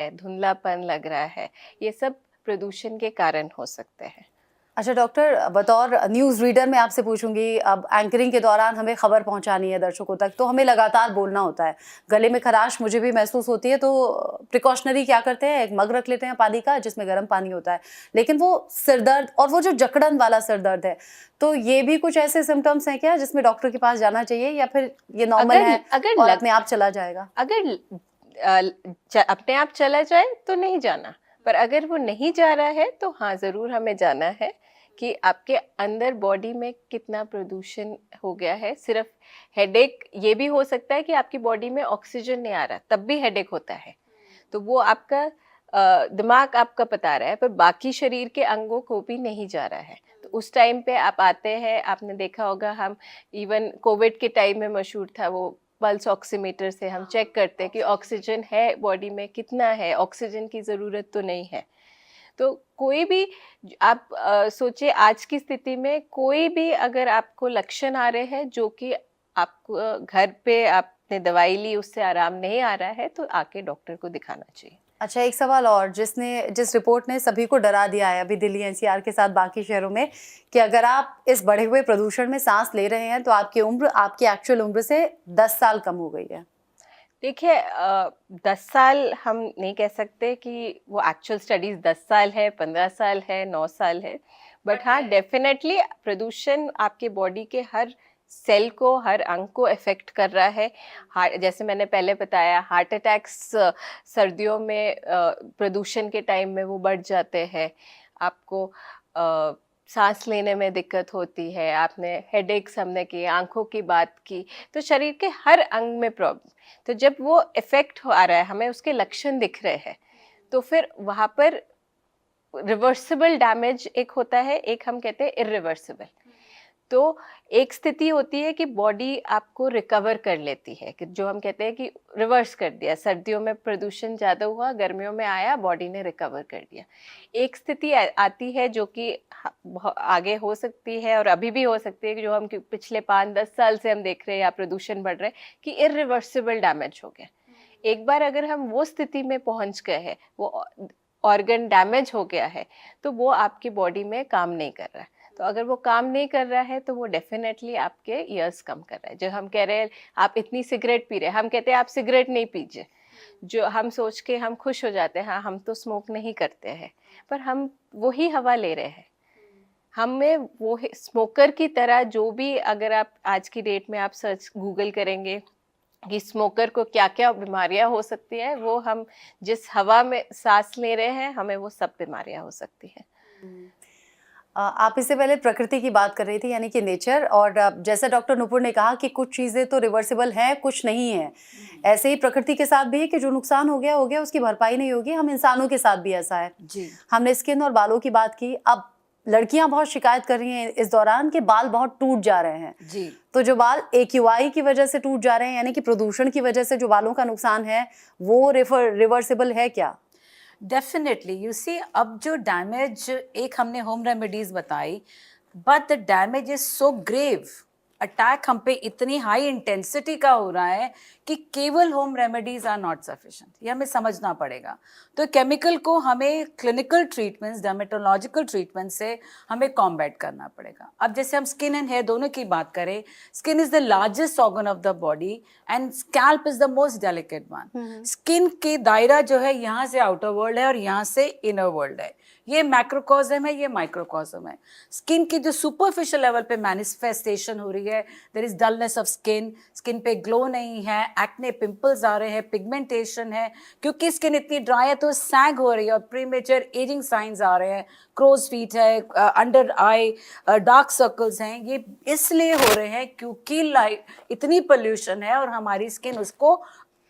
है, धुंधलापन लग रहा है, ये सब प्रदूषण के कारण हो सकते हैं। अच्छा डॉक्टर, बतौर न्यूज़ रीडर मैं आपसे पूछूंगी, अब एंकरिंग के दौरान हमें खबर पहुंचानी है दर्शकों तक, तो हमें लगातार बोलना होता है, गले में खराश मुझे भी महसूस होती है, तो प्रिकॉशनरी क्या करते हैं, एक मग रख लेते हैं पानी का जिसमें गर्म पानी होता है, लेकिन वो सिरदर्द और वो जो जकड़न वाला सिरदर्द है, तो ये भी कुछ ऐसे सिम्टम्स हैं क्या जिसमें डॉक्टर के पास जाना चाहिए, या फिर ये नॉर्मल है और अपने आप चला जाएगा? अगर अपने आप चला जाए तो नहीं जाना, पर अगर वो नहीं जा रहा है तो हाँ ज़रूर हमें जाना है कि आपके अंदर बॉडी में कितना प्रदूषण हो गया है। सिर्फ हेडेक ये भी हो सकता है कि आपकी बॉडी में ऑक्सीजन नहीं आ रहा, तब भी हेडेक होता है, तो वो आपका दिमाग आपका बता रहा है, पर बाकी शरीर के अंगों को भी नहीं जा रहा है। तो उस टाइम पे आप आते हैं, आपने देखा होगा, हम इवन कोविड के टाइम में मशहूर था वो पल्स ऑक्सीमीटर से हम चेक करते हैं कि ऑक्सीजन है बॉडी में कितना है, ऑक्सीजन की ज़रूरत तो नहीं है। तो कोई भी आप सोचिए, आज की स्थिति में कोई भी अगर आपको लक्षण आ रहे हैं जो कि आपको घर पे आपने दवाई ली उससे आराम नहीं आ रहा है, तो आके डॉक्टर को दिखाना चाहिए। अच्छा, एक सवाल और, जिस रिपोर्ट ने सभी को डरा दिया है अभी दिल्ली एनसीआर के साथ बाकी शहरों में, कि अगर आप इस बढ़े हुए प्रदूषण में सांस ले रहे हैं तो आपकी उम्र आपकी एक्चुअल उम्र से 10 साल कम हो गई है। देखिए 10 साल हम नहीं कह सकते कि वो एक्चुअल स्टडीज 10 साल है, 15 साल है, 9 साल है, बट हाँ डेफिनेटली प्रदूषण आपके बॉडी के हर सेल को, हर अंग को इफेक्ट कर रहा है। जैसे मैंने पहले बताया, हार्ट अटैक्स सर्दियों में प्रदूषण के टाइम में वो बढ़ जाते हैं। आपको सांस लेने में दिक्कत होती है, आपने हेडेक्स हमने की, आंखों की बात की, तो शरीर के हर अंग में प्रॉब्लम। तो जब वो इफेक्ट हो आ रहा है, हमें उसके लक्षण दिख रहे हैं, तो फिर वहाँ पर रिवर्सिबल डैमेज एक होता है, एक हम कहते हैं इरिवर्सिबल। तो एक स्थिति होती है कि बॉडी आपको रिकवर कर लेती है, कि जो हम कहते हैं कि रिवर्स कर दिया, सर्दियों में प्रदूषण ज़्यादा हुआ, गर्मियों में आया, बॉडी ने रिकवर कर दिया। एक स्थिति आती है जो कि आगे हो सकती है और अभी भी हो सकती है, कि जो हम पिछले 5-10 साल से हम देख रहे हैं या प्रदूषण बढ़ रहे हैं, कि इरिवर्सिबल डैमेज हो गया। एक बार अगर हम वो स्थिति में पहुंच गए हैं, वो ऑर्गन डैमेज हो गया है, तो वो आपकी बॉडी में काम नहीं कर रहा है। तो अगर वो काम नहीं कर रहा है तो वो डेफिनेटली आपके ईयर्स कम कर रहा है। जो हम कह रहे हैं आप इतनी सिगरेट पी रहे हैं, हम कहते हैं आप सिगरेट नहीं पीजिए, जो हम सोच के हम खुश हो जाते हैं, हाँ हम तो स्मोक नहीं करते हैं, पर हम वही हवा ले रहे हैं। हमें वो स्मोकर की तरह, जो भी अगर आप आज की डेट में आप सर्च गूगल करेंगे कि स्मोकर को क्या क्या बीमारियां हो सकती है, वो हम जिस हवा में सांस ले रहे हैं, हमें वो सब बीमारियां हो सकती हैं। आप इससे पहले प्रकृति की बात कर रही थी, यानी कि नेचर, और जैसे डॉक्टर नुपुर ने कहा कि कुछ चीज़ें तो रिवर्सिबल हैं, कुछ नहीं है, ऐसे ही प्रकृति के साथ भी है कि जो नुकसान हो गया, उसकी भरपाई नहीं होगी। हम इंसानों के साथ भी ऐसा है जी। हमने स्किन और बालों की बात की, अब लड़कियां बहुत शिकायत कर रही हैं इस दौरान कि बाल बहुत टूट जा रहे हैं जी। तो जो बाल AQI की वजह से टूट जा रहे हैं, यानी कि प्रदूषण की वजह से जो बालों का नुकसान है, वो रिवर्सिबल है क्या? डेफिनेटली, यू सी, अब जो डैमेज एक हमने होम रेमेडीज बताई, but the damage is so grave, attack हम पे इतनी हाई इंटेंसिटी का हो रहा है कि केवल home remedies are not sufficient, ये हमें समझना पड़ेगा। तो केमिकल को हमें क्लिनिकल ट्रीटमेंट्स, डर्मेटोलॉजिकल ट्रीटमेंट से हमें कॉम्बैट करना पड़ेगा। अब जैसे हम स्किन एंड हेयर दोनों की बात करें, skin is the largest organ of the body and scalp is the most delicate one. Skin की दायरा जो है, यहाँ से आउटर वर्ल्ड है और यहाँ से इनर वर्ल्ड है, ये मैक्रोकॉजम है, ये माइक्रोकॉजम है। स्किन की जो सुपरफिशियल लेवल पे मैनिफेस्टेशन हो रही है, there is dullness of skin, skin पे ग्लो नहीं है, एक्ने, पिंपल्स आ रहे हैं, पिगमेंटेशन है, क्योंकि स्किन इतनी ड्राई है तो सैग हो रही है और प्रीमेचर एजिंग साइंस आ रहे हैं, क्रोज फीट है, अंडर आई डार्क सर्कल्स हैं। ये इसलिए हो रहे हैं क्योंकि लाइट इतनी पोल्यूशन है और हमारी स्किन उसको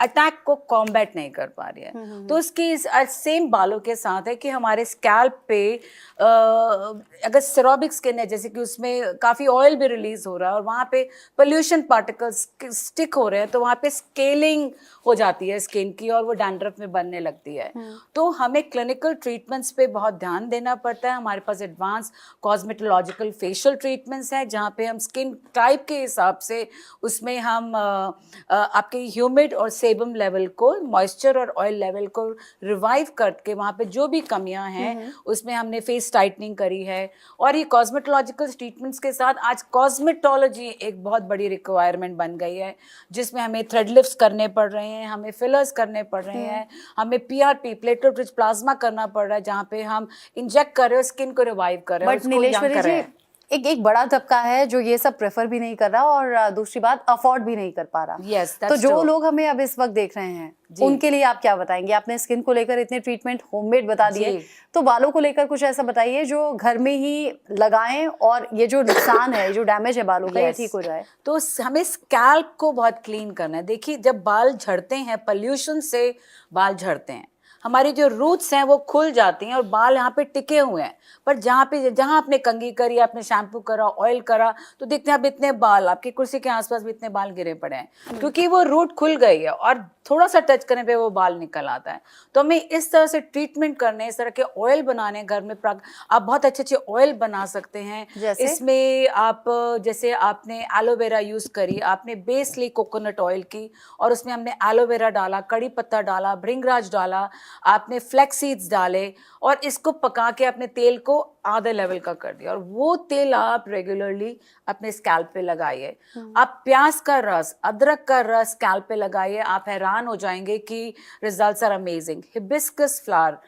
अटैक को कॉम्बैट नहीं कर पा रही है। तो उसकी सेम बालों के साथ है कि हमारे स्कैल्प पे अगर सेरोबिक स्किन है, जैसे कि उसमें काफ़ी ऑयल भी रिलीज हो रहा है और वहाँ पे पोल्यूशन पार्टिकल्स स्टिक हो रहे हैं, तो वहाँ पे स्केलिंग हो जाती है स्किन की और वो डैंड्रफ में बनने लगती है। तो हमें क्लिनिकल ट्रीटमेंट्स पे बहुत ध्यान देना पड़ता है। हमारे पास एडवांस कॉस्मेटोलॉजिकल फेशियल ट्रीटमेंट्स हैं, जहाँ पे हम स्किन टाइप के हिसाब से उसमें हम आपके ह्यूमिड और सेबम लेवल को, मॉइस्चर और ऑयल लेवल को रिवाइव करके वहाँ पे जो भी कमियां हैं उसमें हमने फेस टाइटनिंग करी है। और ये कॉस्मेटोलॉजिकल ट्रीटमेंट्स के साथ आज कॉस्मेटोलॉजी एक बहुत बड़ी रिक्वायरमेंट बन गई है, जिसमें हमें थ्रेड लिफ्ट्स करने पड़ रहे हैं, हमें फिलर्स करने पड़ रहे हैं, हमें PRP प्लेटलेट रिच प्लाज्मा करना पड़ रहा है, जहाँ पे हम इंजेक्ट कर रहे हो, स्किन को रिवाइव कर रहे हैं, बट उसको यंग नीलेश्वरी कर रहे जी, हैं। एक बड़ा तबका है जो ये सब प्रेफर भी नहीं कर रहा और दूसरी बात अफोर्ड भी नहीं कर पा रहा। Yes, तो that's जो true. लोग हमें अब इस वक्त देख रहे हैं जी। उनके लिए आप क्या बताएंगे? आपने स्किन को लेकर इतने ट्रीटमेंट होममेड बता दिए, जी। तो बालों को लेकर कुछ ऐसा बताइए जो घर में ही लगाएं और ये जो नुकसान है, जो डैमेज है बालों का, ये Yes. ठीक हो जाए। तो हमें स्कैल्प को बहुत क्लीन करना है। देखिए, जब बाल झड़ते हैं, पोल्यूशन से बाल झड़ते हैं, हमारी जो रूट्स हैं वो खुल जाती हैं और बाल यहाँ पे टिके हुए हैं। पर जहाँ आपने कंघी करी, आपने शैम्पू करा, ऑयल करा, तो देखते हैं अब इतने बाल, आपकी कुर्सी के आसपास भी इतने बाल गिरे पड़े हैं, क्योंकि वो रूट खुल गई है और थोड़ा सा टच करने पे वो बाल निकल आता है। तो हमें इस तरह से ट्रीटमेंट करने, इस तरह के ऑयल बनाने घर में। आप बहुत अच्छे अच्छे ऑयल बना सकते हैं। जैसे? इसमें आप, जैसे आपने एलोवेरा यूज करी, आपने बेस ली कोकोनट ऑयल की और उसमें हमने एलोवेरा डाला, कड़ी पत्ता डाला, भृंगराज डाला, आपने फ्लैक्स सीड्स डाले और इसको पका के अपने तेल को आधे लेवल का कर दिया और वो तेल आप रेगुलरली अपने स्कैल्प पे लगाइए। आप प्याज का रस, अदरक का रस स्कैल्प पे लगाइए, आप हैरान हो जाएंगे कि results are amazing. Hibiscus flower,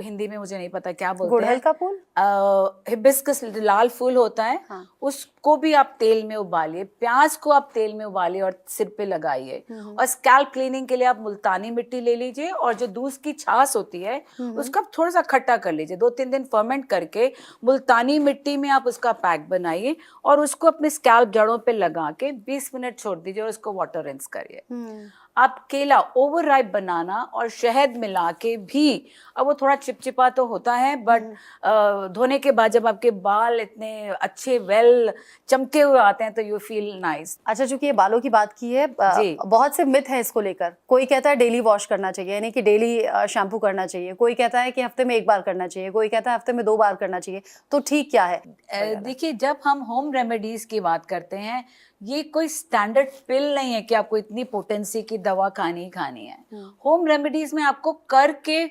Hindi में मुझे नहीं पता क्या बोलते गुड़हल हैं, का फूल, हिबिस्कस लाल फूल होता है, हाँ। उसको भी आप तेल में उबालिए, प्याज को आप तेल में उबालिए और सिर पे लगाइए। और स्कैल्प क्लीनिंग के लिए आप मुल्तानी मिट्टी ले लीजिए और जो दूध की छाछ होती है उसको आप थोड़ा सा खट्टा कर लीजिए, 2-3 दिन फर्मेंट करके मुल्तानी मिट्टी में आप उसका पैक बनाइए और उसको अपने स्कैल्प जड़ों पे लगा के 20 मिनट छोड़ दीजिए और उसको वाटर रिंस करिए। आप केला, ओवर राइप बनाना और शहद मिला के भी, अब वो थोड़ा चिपचिपा तो होता है बट धोने के बाद जब आपके बाल इतने अच्छे वेल चमके हुए आते हैं तो यू फील नाइस। अच्छा, चूंकि ये बालों की बात की है, जी। बहुत से मिथ हैं इसको लेकर। कोई कहता है डेली वॉश करना चाहिए, यानी कि डेली शैम्पू करना चाहिए, कोई कहता है कि हफ्ते में 1 बार करना चाहिए, कोई कहता है हफ्ते में 2 बार करना चाहिए, तो ठीक क्या है? देखिए, जब हम होम रेमेडीज की बात करते हैं, ये कोई स्टैंडर्ड पिल नहीं है कि आपको इतनी पोटेंसी की दवा खानी है। होम रेमेडीज में आपको करके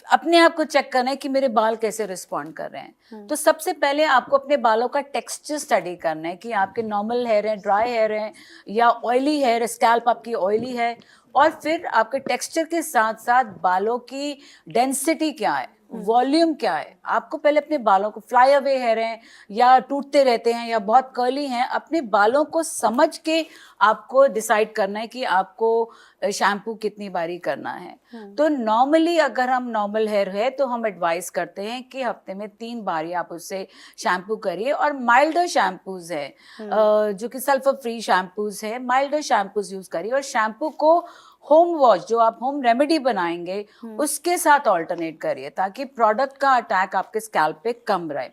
अपने आप को चेक करना है कि मेरे बाल कैसे रिस्पॉन्ड कर रहे हैं। तो सबसे पहले आपको अपने बालों का टेक्सचर स्टडी करना है कि आपके नॉर्मल हेयर है, ड्राई हेयर है या ऑयली हेयर, स्कैल्प आपकी ऑयली है, और फिर आपके टेक्सचर के साथ साथ बालों की डेंसिटी क्या है, वॉल्यूम क्या है। आपको पहले अपने बालों को, फ्लाई अवे हेयर हैं या टूटते रहते हैं या बहुत कर्ली हैं, अपने बालों को समझ के आपको डिसाइड करना है कि आपको शैम्पू कितनी बारी करना है। तो नॉर्मली अगर हम नॉर्मल हेयर है तो हम एडवाइस करते हैं कि हफ्ते में 3 बारी आप उससे शैम्पू करिए। और माइल्डर शैम्पूज है, जो कि सल्फर फ्री शैम्पूज है, माइल्डर शैम्पूज यूज करिए। और शैम्पू को होम वॉश, जो आप होम रेमेडी बनाएंगे, उसके साथ ऑल्टरनेट करिए ताकि प्रोडक्ट का अटैक आपके स्कैल्प पे कम रहे।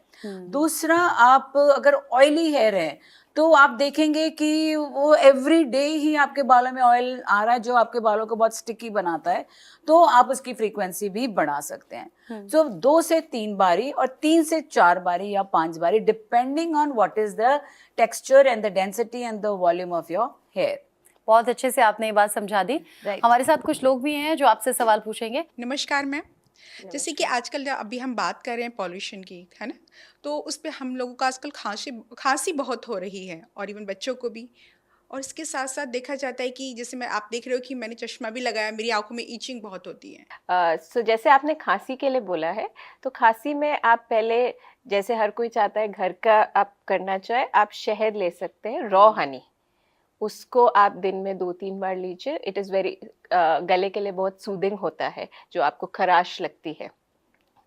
दूसरा, आप अगर ऑयली हेयर है तो आप देखेंगे कि वो एवरी डे ही आपके बालों में ऑयल आ रहा है जो आपके बालों को बहुत स्टिकी बनाता है, तो आप उसकी फ्रीक्वेंसी भी बढ़ा सकते हैं। तो 2 से 3 बारी और 3 से 4 बारी या 5 बारी, depending on what is the texture and the density and the volume of your hair. बहुत अच्छे से आपने ये बात समझा दी। Right. हमारे साथ कुछ लोग भी हैं जो आपसे सवाल पूछेंगे। नमस्कार मैम। जैसे कि आजकल अभी हम बात कर रहे हैं पॉल्यूशन की, है ना, तो उस पे हम लोगों को आजकल खांसी बहुत हो रही है और इवन बच्चों को भी। और इसके साथ साथ देखा जाता है कि जैसे आप देख रहे हो कि मैंने चश्मा भी लगाया, मेरी आंखों में ईचिंग बहुत होती है। सो जैसे आपने खांसी के लिए बोला है, तो खांसी में आप पहले, जैसे हर कोई चाहता है घर का आप करना चाहे, आप शहद ले सकते हैं, रॉ हनी, उसको आप दिन में 2-3 बार लीजिए। इट इज़ वेरी, गले के लिए बहुत सूदिंग होता है जो आपको खराश लगती है।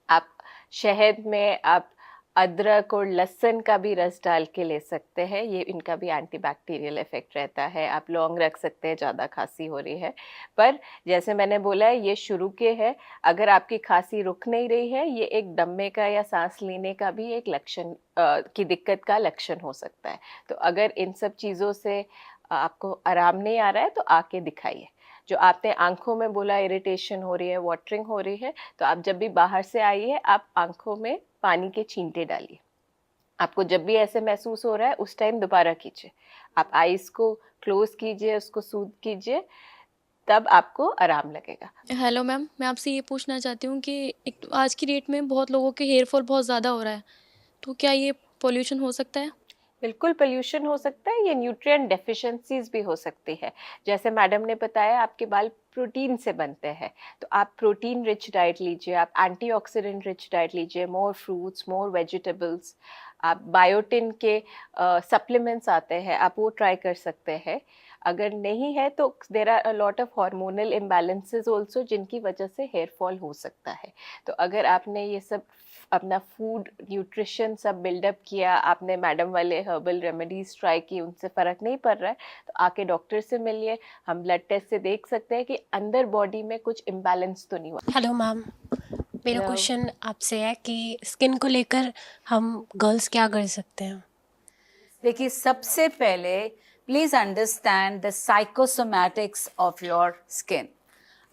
आप शहद में आप अदरक और लहसुन का भी रस डाल के ले सकते हैं, ये इनका भी एंटीबैक्टीरियल इफेक्ट रहता है। आप लौंग रख सकते हैं, ज़्यादा खांसी हो रही है। पर जैसे मैंने बोला है, ये शुरू के है, अगर आपकी खांसी रुक नहीं रही है, ये एक दम्मे का या सांस लेने का भी एक लक्षण की दिक्कत का लक्षण हो सकता है। तो अगर इन सब चीज़ों से आपको आराम नहीं आ रहा है तो आके दिखाइए। जो आपने आंखों में बोला इरिटेशन हो रही है, वाटरिंग हो रही है, तो आप जब भी बाहर से आइए, आप आंखों में पानी के छींटे डालिए। आपको जब भी ऐसे महसूस हो रहा है उस टाइम दोबारा कीजिए। आप आईज को क्लोज कीजिए, उसको सूद कीजिए, तब आपको आराम लगेगा। हेलो मैम, मैं आपसे ये पूछना चाहती हूँ कि एक तो आज की डेट में बहुत लोगों के हेयर फॉल बहुत ज़्यादा हो रहा है, तो क्या ये पॉल्यूशन हो सकता है? बिल्कुल पोल्यूशन हो सकता है, ये न्यूट्रिएंट डेफिशिएंसीज भी हो सकती है। जैसे मैडम ने बताया आपके बाल प्रोटीन से बनते हैं, तो आप प्रोटीन रिच डाइट लीजिए, आप एंटीऑक्सीडेंट रिच डाइट लीजिए, मोर फ्रूट्स, मोर वेजिटेबल्स, आप बायोटिन के सप्लीमेंट्स आते हैं, आप वो ट्राई कर सकते हैं। अगर नहीं है तो there are a lot of hormonal imbalances also जिनकी वजह से हेयर फॉल हो सकता है। तो अगर आपने ये सब अपना फूड न्यूट्रिशन सब बिल्डअप किया, आपने मैडम वाले हर्बल रेमेडीज ट्राई की, उनसे फ़र्क नहीं पड़ रहा है, तो आके डॉक्टर से मिलिए। हम ब्लड टेस्ट से देख सकते हैं कि अंदर बॉडी में कुछ इम्बैलेंस तो नहीं हुआ। हेलो मैम, मेरा Hello. क्वेश्चन आपसे है कि स्किन को लेकर हम गर्ल्स क्या कर सकते हैं? देखिए, सबसे पहले please understand the psychosomatics of your skin.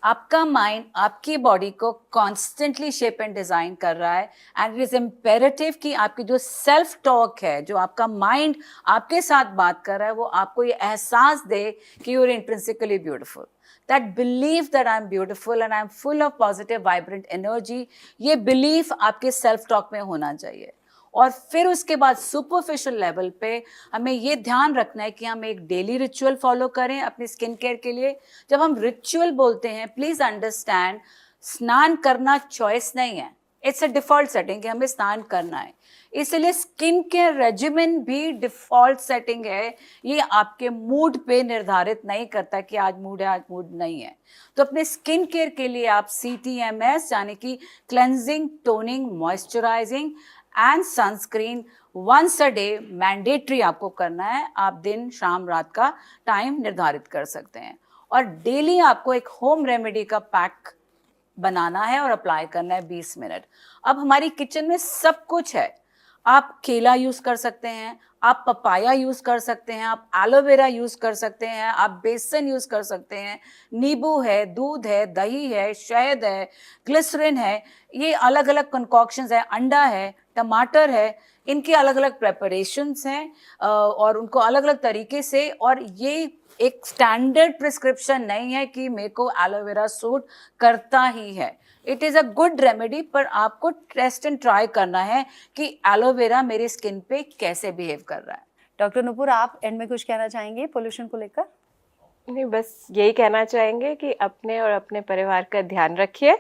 आपका माइंड आपकी बॉडी को कॉन्स्टेंटली शेप एंड डिजाइन कर रहा है, एंड इट इज इम्पेरेटिव कि आपकी जो सेल्फ टॉक है, जो आपका माइंड आपके साथ बात कर रहा है, वो आपको ये एहसास दे कि you are intrinsically beautiful. That belief that I'm beautiful and I'm full of positive, vibrant energy, ये belief आपके self talk में होना चाहिए। और फिर उसके बाद सुपरफिशियल लेवल पे हमें ये ध्यान रखना है कि हम एक डेली रिचुअल फॉलो करें अपनी स्किन केयर के लिए। जब हम रिचुअल बोलते हैं, प्लीज अंडरस्टैंड, स्नान करना चॉइस नहीं है, इट्स अ डिफॉल्ट सेटिंग कि हमें स्नान करना है। इसलिए स्किन केयर रेजिमेन भी डिफॉल्ट सेटिंग है, ये आपके मूड पे निर्धारित नहीं करता कि आज मूड है, आज मूड नहीं है। तो अपने स्किन केयर के लिए आप CTMS यानी कि cleansing, toning, moisturising and sunscreen once a day mandatory आपको करना है। आप दिन, शाम, रात का टाइम निर्धारित कर सकते हैं, और डेली आपको एक होम रेमेडी का पैक बनाना है और अप्लाई करना है 20 मिनट। अब हमारी किचन में सब कुछ है, आप केला यूज कर सकते हैं, आप पपाया यूज कर सकते हैं, आप एलोवेरा यूज कर सकते हैं, आप बेसन यूज कर सकते हैं, नींबू है, दूध है, दही है, शहद है, ग्लिसरीन है, ये अलग अलग कंकॉक्शंस है, अंडा है, टमाटर है, इनके अलग अलग प्रेपरेशंस हैं और उनको अलग अलग तरीके से। और ये एक स्टैंडर्ड प्रिस्क्रिप्शन नहीं है कि मेरे को एलोवेरा सूट करता ही है। It is a good remedy, पर आपको टेस्ट एंड ट्राई करना है कि एलोवेरा मेरी स्किन पे कैसे बिहेव कर रहा है। डॉक्टर नुपुर, आप एंड में कुछ कहना चाहेंगे पोल्यूशन को लेकर? नहीं, बस यही कहना चाहेंगे कि अपने और अपने परिवार का ध्यान रखिए।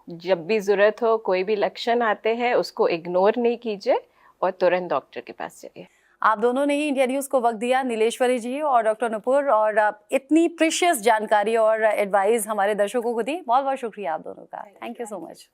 जब भी ज़रूरत हो, कोई भी लक्षण आते हैं, उसको इग्नोर नहीं कीजिए और तुरंत डॉक्टर के पास जाइए। आप दोनों ने ही इंडिया न्यूज़ को वक्त दिया, नीलेश्वरी जी और डॉक्टर नुपुर, और इतनी प्रीशियस जानकारी और एडवाइस हमारे दर्शकों को दी। बहुत बहुत शुक्रिया आप दोनों का। Thank you so much.